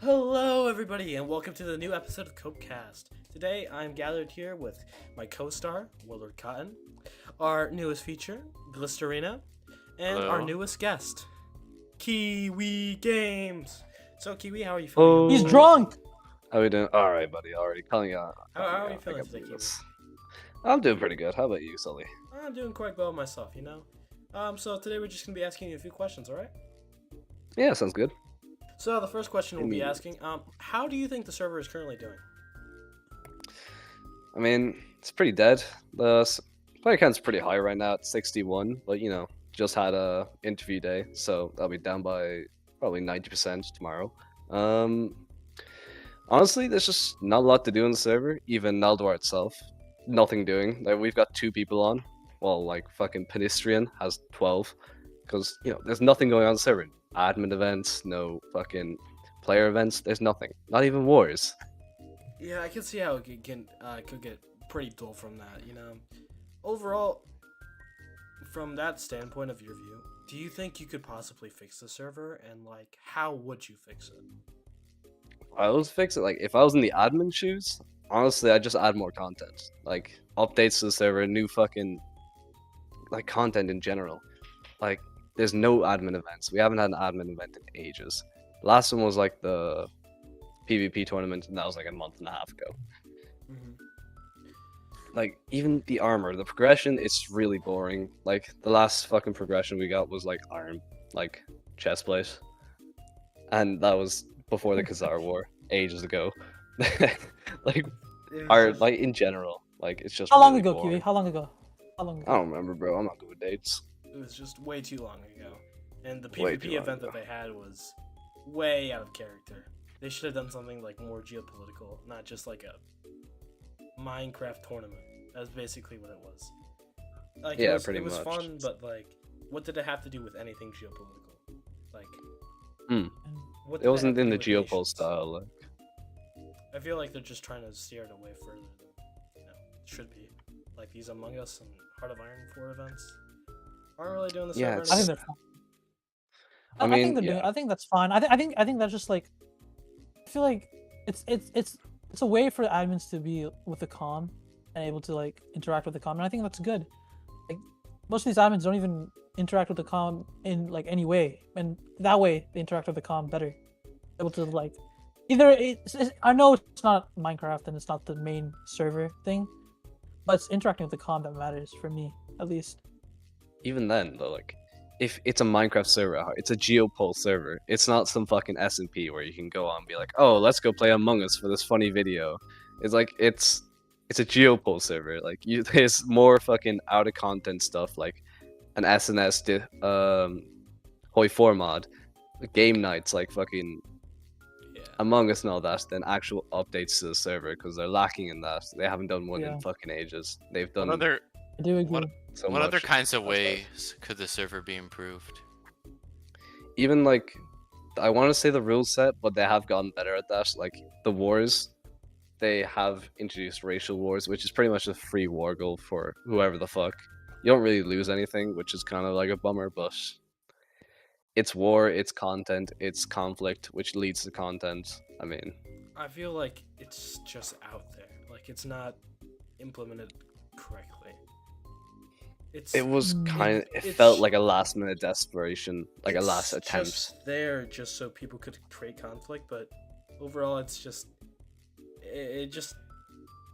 Hello, everybody, and welcome to the new episode of Copecast. Today, I'm gathered here with my co-star, WarLordCotton, our newest feature, Glisterina, and our Hello. newest guest, Kiwigames. So, Kiwi, how are you feeling? Oh, He's drunk. how we doing? All right, buddy. Already calling out. How are you feeling today, Kiwi? I'm doing pretty good. How about you, Sully? I'm doing quite well myself, you know. So today we're just gonna be asking you a few questions, all right? Yeah, sounds good. So the first question we'll be asking, how do you think the server is currently doing? I mean, it's pretty dead. The player count's pretty high right now at 61, but just had a interview day, so that'll be down by probably 90% tomorrow. Honestly, there's just not a lot to do on the server. Even Naldor itself, nothing doing. Like we've got 2 people on, while like fucking Pedestrian has 12, because there's nothing going on the server. Admin events, no fucking player events. There's nothing. Not even wars. Yeah, I can see how it could get pretty dull from that, you know. Overall, from that standpoint of your view, do you think you could possibly fix the server, and like, how would you fix it? I would fix it. Like if I was in the admin shoes, honestly, I'd just add more content. Like updates to the server, new fucking like content in general. Like there's no admin events. We haven't had an admin event in ages. Last one was like the PvP tournament, and that was like a month and a half ago. Mm-hmm. Like even the armor, the progression, it's really boring. Like the last fucking progression we got was like arm, like chest plate, and that was before the Khazar War, ages ago. Like like in general, like it's just. How long really ago, boring. Kiwi? How long ago? I don't remember, bro. I'm not good with dates. It was just way too long ago, and the Way PvP too long event that ago. they had was way out of character. They should have done something like more geopolitical, not just like a Minecraft tournament. That's basically what it was. Like, Yeah, it was, pretty it was much. fun, but like, what did it have to do with anything geopolitical? Like, what did It wasn't have in to the do with geopol nations? style. Like, I feel like they're just trying to steer it away further than it should be. Like these Among Us and Heart of Iron 4 events aren't really doing the Yeah, server. I think they're fine. I I mean, think they're doing. yeah. I think that's fine. I think that's just like. I feel like it's a way for admins to be with the comm and able to like interact with the comm, and I think that's good. Like most of these admins don't even interact with the comm in like any way, and that way they interact with the comm better. Able to like either I know it's not Minecraft and it's not the main server thing, but it's interacting with the comm that matters for me at least. Even then, though, like, if it's a Minecraft server, it's a geopol server. It's not some fucking SMP where you can go on and be like, oh, let's go play Among Us for this funny video. It's like it's a geopol server. Like there's more fucking out of content stuff like an SNS Hoi 4 mod, game nights like fucking Yeah. Among Us and all that, than actual updates to the server because they're lacking in that. They haven't done one Yeah. in fucking ages. They've What done other I do agree. so what much. other kinds of That's why. ways could the server be improved? Even like I want to say the rule set, but they have gotten better at that. Like the wars, they have introduced racial wars, which is pretty much a free war goal for whoever the fuck. You don't really lose anything, which is kind of like a bummer, but it's war, it's content, it's conflict, which leads to content. I mean, I feel like it's just out there. Like it's not implemented correctly. it was kind of, it It's- felt like a last minute desperation, like a it's last attempt. Just there, just so people could create conflict, but overall, it's just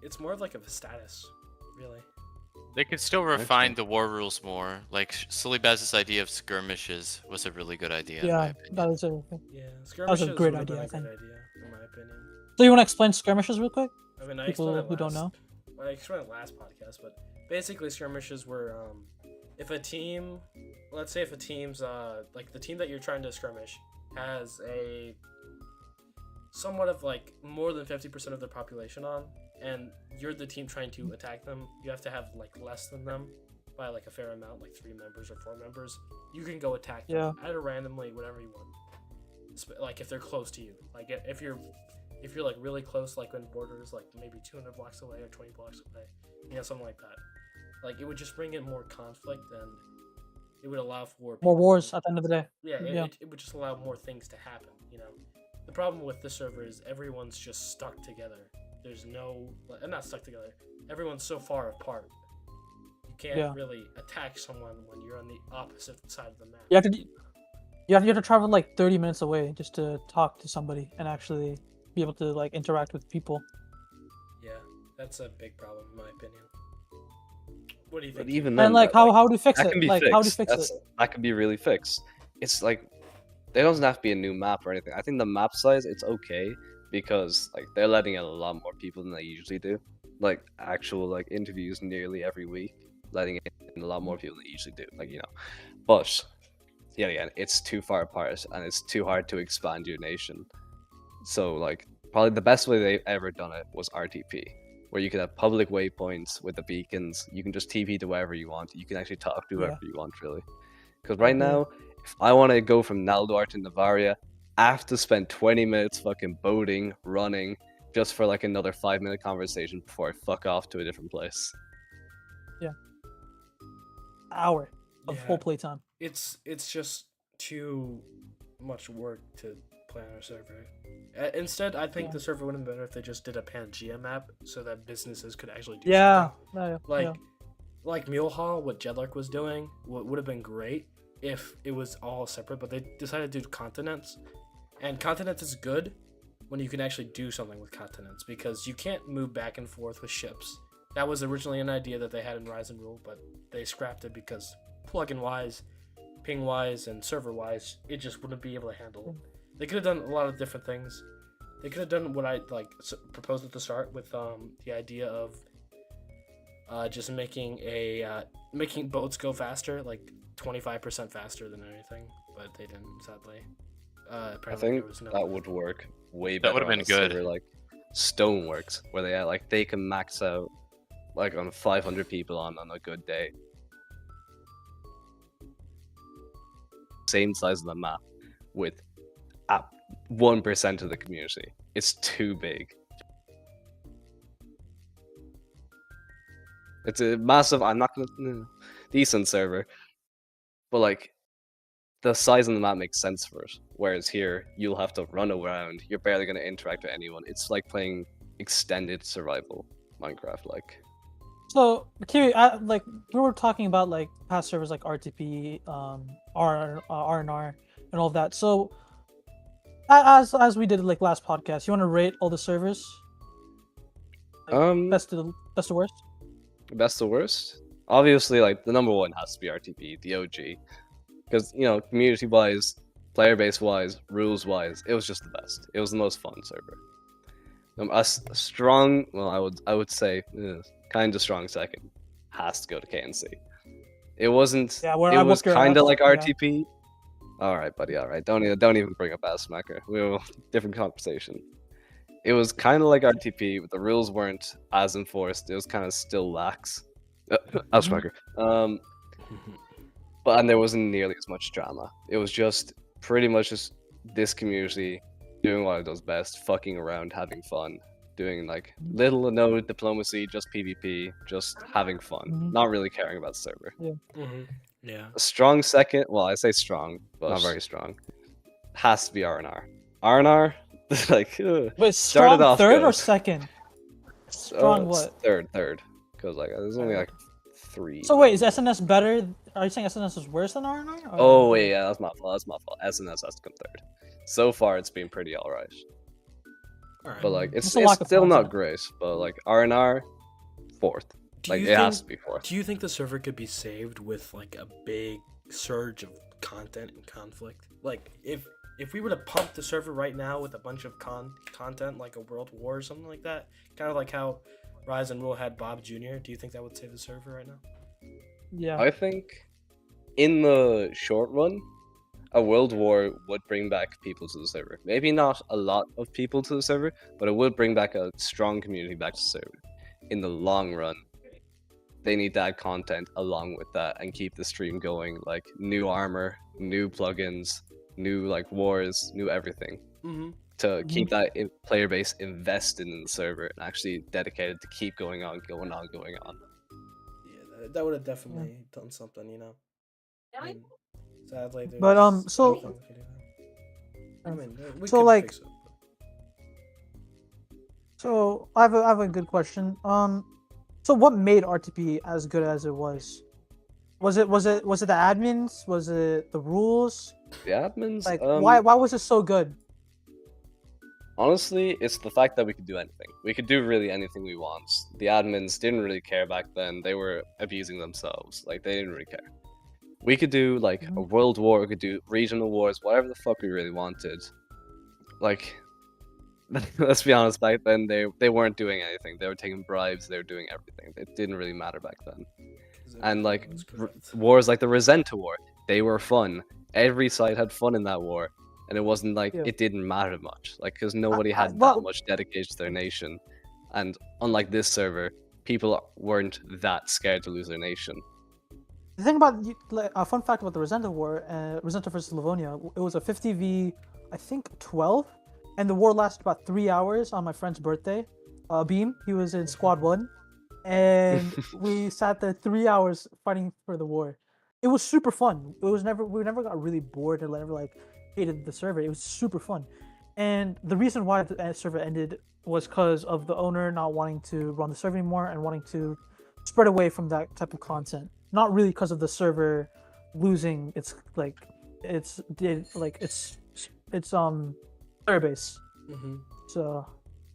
it's more of like a status, really. They could still Okay. refine the war rules more. Like Sulibaz's idea of skirmishes was a really good idea. in my Yeah, opinion. that is a. Yeah, was a skirmishes great would have been idea, I a good think. idea, in my opinion. So you want to explain skirmishes real quick? I mean, I People explained it who don't last- I explained it last podcast, but basically skirmishes were if a team, let's say if a team's like the team that you're trying to skirmish has a somewhat of like more than 50% of their population on, and you're the team trying to attack them, you have to have like less than them by like a fair amount, like 3 members or 4 members. You can go attack them either randomly, whatever you want. Like if they're close to you, like if you're like really close, like in borders, like maybe 200 blocks away or 20 blocks away, something like that. Like it would just bring in more conflict, and it would allow for More people wars to- at the end of the day. Yeah, Yeah. it would just allow more things to happen. the problem with this server is everyone's just stuck together. There's no, not stuck together. Everyone's so far apart. You can't really attack someone when you're on the opposite side of the map. You have to travel like 30 minutes away just to talk to somebody and actually be able to like interact with people. Yeah, that's a big problem in my opinion. What do you think? But even then, And like, how do you fix that it? can be Like, fixed. how do you fix it? That can be really fixed. It's like, there doesn't have to be a new map or anything. I think the map size, it's okay because like they're letting in a lot more people than they usually do. Like actual like interviews nearly every week, letting in a lot more people than they usually do. Like, you know, but yeah, again, it's too far apart and it's too hard to expand your nation. So like probably the best way they've ever done it was RTP, where you could have public waypoints with the beacons. You can just TP to wherever you want. You can actually talk to whoever you want, really. Because right now, if I want to go from Naldor to Navaria, I have to spend 20 minutes fucking boating, running, just for like another 5-minute conversation before I fuck off to a different place. Hour of Yeah. full playtime. It's just too much work to play on a server. Instead, I think the server would have been better if they just did a Pangea map so that businesses could actually do something. Like Mulehall, what Jedlark was doing, would have been great if it was all separate, but they decided to do continents. And continents is good when you can actually do something with continents, because you can't move back and forth with ships. That was originally an idea that they had in Rise and Rule, but they scrapped it because plugin-wise, ping-wise, and server-wise, it just wouldn't be able to handle. They could have done a lot of different things. They could have done what I proposed at the start with the idea of just making boats go faster, like 25% faster than anything, but they didn't, sadly. I think that would work way better. That would have been good. Server like Stoneworks, where they can max out like on 500 people on a good day. Same size of the map with 1% of the community. It's too big. It's a massive, I'm not gonna, decent server, but like the size of the map makes sense for it. Whereas here, you'll have to run around. You're barely gonna interact with anyone. It's like playing extended survival Minecraft, like. So, Kiwi, like we were talking about like past servers like RTP, R&R, and all of that. So, as we did like last podcast, you want to rate all the servers? Like, best to worst. Best to worst? Obviously, like the number one has to be RTP, the OG, because you know, community-wise, player base-wise, rules-wise, it was just the best. It was the most fun server. A strong, well, I would say, kind of strong second has to go to KNC. It wasn't. Yeah, it was kind of like RTP. All right, buddy. All right, don't even bring up Assmacker. We'll different conversation. It was kind of like RTP, but the rules weren't as enforced. It was kind of still lax. Assmacker. And there wasn't nearly as much drama. It was just pretty much just this community doing what it does best, fucking around, having fun, doing like little or no diplomacy, just PvP, just having fun, not really caring about the server. Yeah. A strong second, well, I say strong, but not very strong, has to be R&R. R&R, like, wait, strong off third good. Or second? Strong what? Third, because like there's only like 3. So wait, is SNS better? Are you saying SNS is worse than R&R? Oh wait, yeah, that's my fault. SNS has to come third. So far, it's been pretty alright. But like, it's still not great. But like R&R, fourth. Like it has to be fourth. Do you think the server could be saved with like a big surge of content and conflict? Like if we were to pump the server right now with a bunch of content like a World War or something like that, kind of like how Rise and Rule had Bob Jr., do you think that would save the server right now? Yeah. I think in the short run, a World War would bring back people to the server. Maybe not a lot of people to the server, but it would bring back a strong community back to the server. In the long run, they need to add content along with that and keep the stream going, like new armor, new plugins, new like wars, new everything. To keep that player base invested in the server and actually dedicated to keep going on. Yeah, that would have definitely done something, you know. Sadly, but so I mean, we so could like fix it. So I have a good question. So what made RTP as good as it was? Was it the admins? Was it the rules? The admins, Like why was it so good? honestly, it's the fact that we could do anything. We could do really anything we want. The admins didn't really care back then. They were abusing themselves. Like, they didn't really care. We could do, like, a world war, we could do regional wars, whatever the fuck we really wanted. Like, let's be honest, back then, they weren't doing anything. They were taking bribes, they were doing everything. It didn't really matter back then. And, like, wars like the Resenta War, they were fun. Every side had fun in that war. And it wasn't like it didn't matter much, like because nobody had that much dedication to their nation, and unlike this server, people weren't that scared to lose their nation. The thing about a fun fact about the Resenta War, Resenta versus Livonia, it was a 50v, I think 12, and the war lasted about 3 hours on my friend's birthday. Beam, he was in Squad 1, and we sat there 3 hours fighting for the war. It was super fun. We never got really bored or never like hated the server. It was super fun, and the reason why the server ended was because of the owner not wanting to run the server anymore and wanting to spread away from that type of content. Not really because of the server losing its player base. So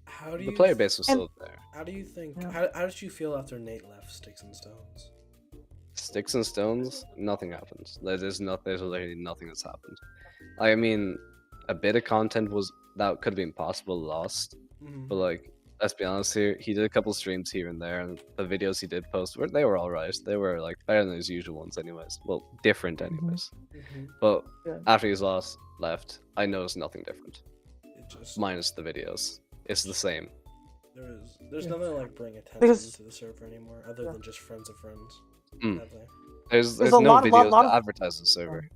how do you the player base was still there. How do you think? Yeah. How did you feel after Nate left Sticks and Stones? Sticks and Stones, nothing happened. There's literally nothing that's happened. I mean, a bit of content that could have been possible lost, but like, let's be honest here, he did a couple streams here and there, and the videos he did post they were alright. They were like better than his usual ones, anyways. Well, different, anyways. But after he's left, I noticed nothing different. It just minus the videos, it's the same. There's nothing like bring attention to the server anymore, other than just friends of friends. There's a no lot videos of to advertise the server.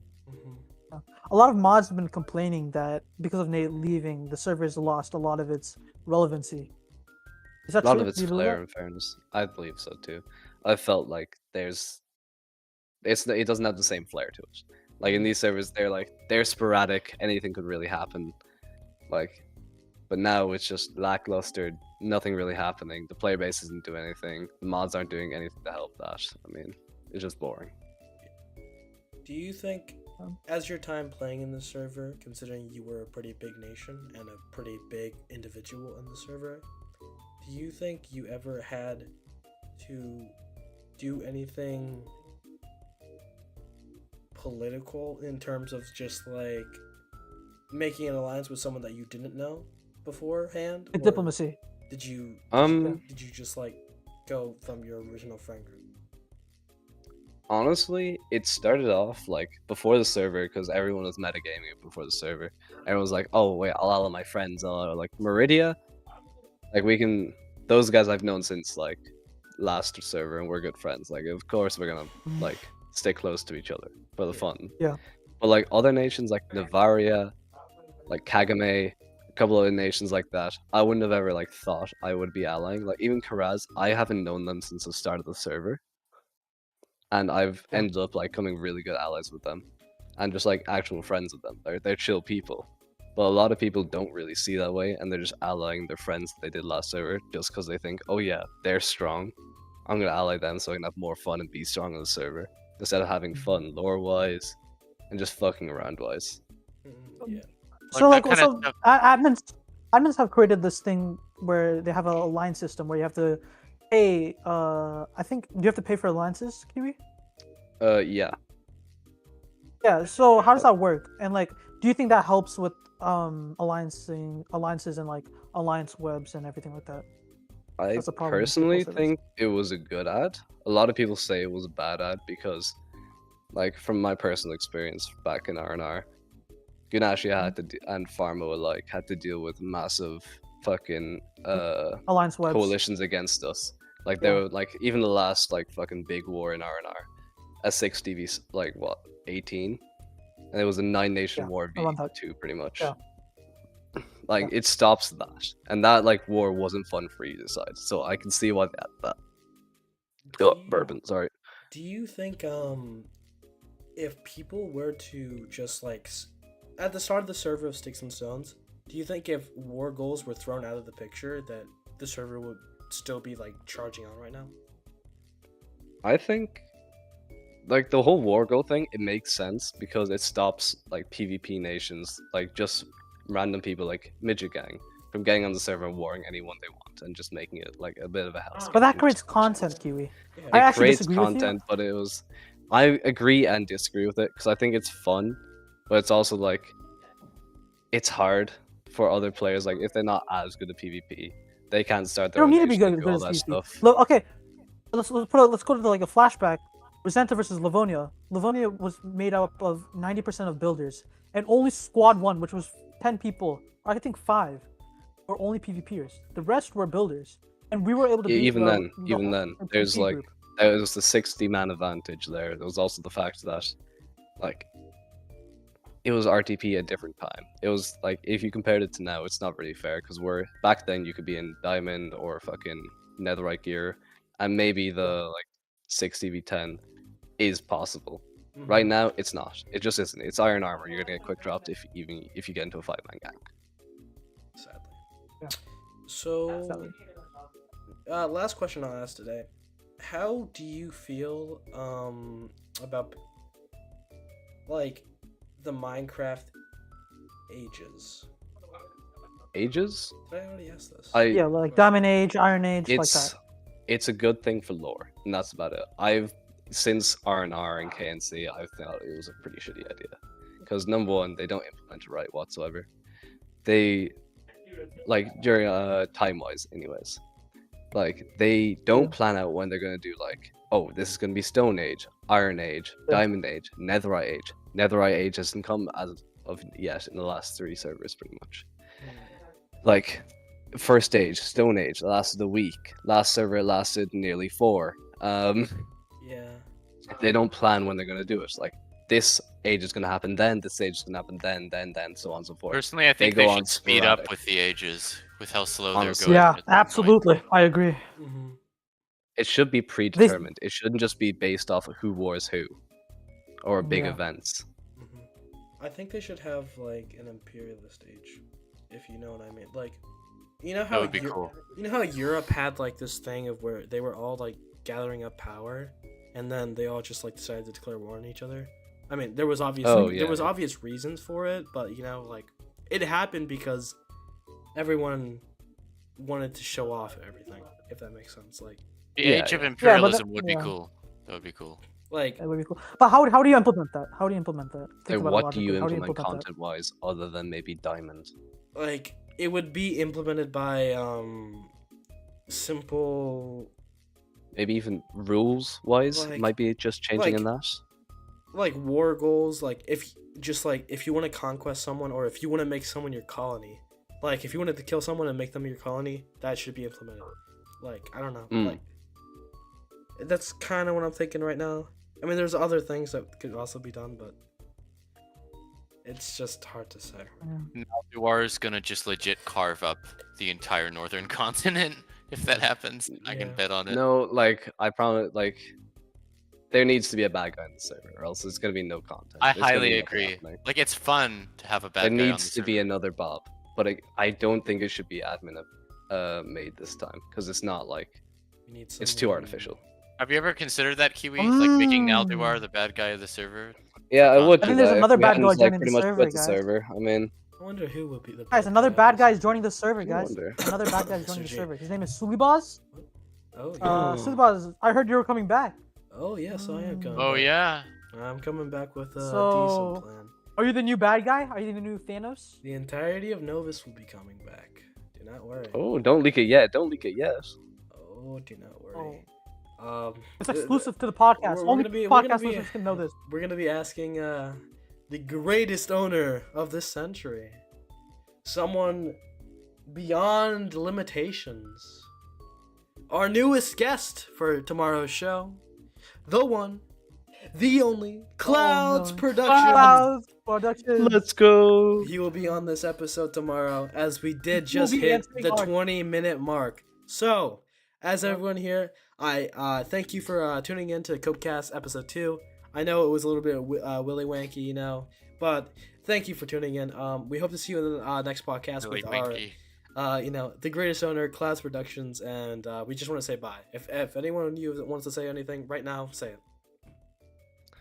A lot of mods have been complaining that because of Nate leaving, the server has lost a lot of its relevancy. Is that a lot true? of its flair, in fairness. I believe so too. I felt like it doesn't have the same flair to it. Like in these servers, they're sporadic. Anything could really happen. Like, but now it's just lackluster. Nothing really happening. The player base isn't doing anything. The mods aren't doing anything to help that. I mean, it's just boring. Do you think, as your time playing in the server, considering you were a pretty big nation and a pretty big individual in the server, do you think you ever had to do anything political in terms of just like making an alliance with someone that you didn't know beforehand? Like diplomacy. Did you just like go from your original friend group? Honestly, it started off like before the server because everyone was metagaming it before the server. Everyone was like, "Oh wait, I'll ally my friends." Like Meridia, like those guys I've known since like last server, and we're good friends. Like, of course we're gonna like stay close to each other for the fun. Yeah. But like other nations like Navaria, like Kagame, a couple other nations like that, I wouldn't have ever like thought I would be allying. Like even Karaz, I haven't known them since the start of the server. And I've ended up like becoming really good allies with them, and just like actual friends with them. They're chill people, but a lot of people don't really see that way, and they're just allying their friends that they did last server just because they think, oh yeah, they're strong. I'm gonna ally them so I can have more fun and be strong on the server instead of having fun lore wise and just fucking around wise. Yeah. So Like, like that kinda so admins have created this thing where they have a alliance system where you have to pay. I think do you have to pay for alliances, Kiwi? Yeah. Yeah. So how does that work? And like, do you think that helps with alliances and like alliance webs and everything like that? I That's a problem with personally people think it was a good ad. A lot of people say it was a bad ad because, like, from my personal experience back in R&R, Gunashi and Pharma alike had to deal with massive fucking Alliance webs. coalitions against us. Like they were like even the last like fucking big war in R&R, a 60 v like what 18, and it was a 9-nation war v2 pretty much. Yeah. Like it stops that, and that like war wasn't fun for either side. So I can see why that. Bourbon, sorry. Do you think if people were to just like at the start of the server of Sticks and Stones, do you think if war goals were thrown out of the picture that the server would still be like charging on right now? I think, like the whole war goal thing, it makes sense because it stops like PvP nations, like just random people like Midget Gang, from getting on the server and warring anyone they want and just making it like a bit of a house. But that creates content, Kiwi. Yeah. I It actually creates disagree with you. content, but it was. I agree and disagree with it because I think it's fun, but it's also like it's hard for other players. Like if they're not as good at PvP, they can't start You their don't own need to be nation good and do at all that PvP. stuff. Look, okay, let's go to like a flashback. Resenta versus Livonia. Livonia was made up of 90% of builders, and only Squad 1, which was 10 people, or I think 5, were only PvPers. The rest were builders, and we were able to beat Even the then, whole there's PvP like group. there was the 60-man advantage there. There was also the fact that, like, it was RTP at a different time. It was like if you compared it to now, it's not really fair because we're back then you could be in diamond or fucking netherite gear, and maybe the like 60v10 is possible. Mhm. Right now, it's not. It just isn't. It's iron armor. You're gonna get quick dropped if you get into a 5-man gang. Sadly. Yeah. So, Sadly. last question I'll ask today: how do you feel about like the Minecraft ages? Ages? Did I already ask this? Yeah, like Diamond Age, Iron Age, like It's that. it's a good thing for lore, and that's about it. Since R&R and KNC, I thought it was a pretty shitty idea. Because number one, they don't implement it right whatsoever. They, like, during time-wise anyways, like, they don't plan out when they're gonna do, like, oh, this is gonna be Stone Age, Iron Age, Diamond Age, Netherite Age. Netherite Age hasn't come as of yet in the last 3 servers, pretty much. Like, first age, Stone Age, lasted a week. Last server lasted nearly 4. Yeah. They don't plan when they're gonna do it. Like this age is gonna happen then, this age is gonna happen then, so on and so forth. Personally, I think go they on should speed up sporadic. with the ages, with how slow Honestly. they're going. Yeah, at this point. absolutely. I agree. Mm-hmm. It should be predetermined. It shouldn't just be based off of who wars who, or big Yeah. events. I think they should have like an imperialist age, if you know what I mean. Like, you know how That would be cool. You know how Europe had like this thing of where they were all like gathering up power, and then they all just like decided to declare war on each other. I mean, there was obviously there was obvious reasons for it, but you know, like it happened because everyone wanted to show off everything. If that makes sense, like The Yeah, age of yeah. imperialism would be yeah. cool. That would be cool. like That would be cool. But how do you implement that? How do you implement that? Think Like, about it what do you logically. How implement that? content-wise other than maybe Diamond? like it would be implemented by simple Maybe even rules-wise, Like- might be just changing in like- that. like war goals, like if you want to conquest someone or if you want to make someone your colony, like if you wanted to kill someone and make them your colony, that should be implemented. Like I don't know, like that's kind of what I'm thinking right now. I mean, there's other things that could also be done, but it's just hard to say. War is gonna just legit carve up the entire northern continent if that happens. I can Yeah. bet on it. No, like I promise, like there needs to be a bad guy in the server, or else it's gonna be no content. I There's gonna be highly nothing agree. happening. Like it's fun to have a bad There guy on the needs to be server. another Bob, but I don't think it should be admin made this time because it's not like You need it's too someone- artificial. Have you ever considered that, Kiwi? Like making Naldewar Mm. the bad guy of the server? Yeah, I would. I think do there's that if another bad Rihanna's, guy like, joining pretty the much server, quit the guys. server. I mean, I wonder who would be the Guys, another guy bad of guy this- is joining the server, I guys. wonder. Another bad guy is joining the Mr. J. server. His name is Sulibaz. Oh yeah. Sulibaz, I heard you were coming back. Oh yes, I am coming. Oh back. yeah. I'm coming back with a So- decent plan. Are you the new bad guy? Are you the new Thanos? The entirety of Novus will be coming back. Do not worry. Oh, don't leak it yet. Don't leak it yet. Oh, do not worry. It's exclusive to the podcast. we're Only gonna be- we're gonna podcast be- listeners can know this. We're gonna be asking the greatest owner of this century, someone beyond limitations, our newest guest for tomorrow's show, the one, the only, Clouds no. Productions. Clouds Productions. Let's go. He will be on this episode tomorrow, as we did just be hit answering the our- 20-minute mark. So, as everyone here, I thank you for tuning in to Copecast episode 2. I know it was a little bit willy wanky, you know, but thank you for tuning in. We hope to see you in the next podcast Really with our winky. the greatest owner, Clouds Productions, and we just want to say bye. If anyone of you wants to say anything right now, say it.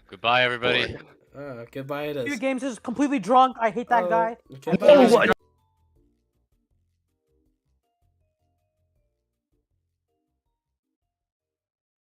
Goodbye, everybody. Boy. Goodbye. It is. Games is completely drunk. I hate that guy. Okay, bye. What?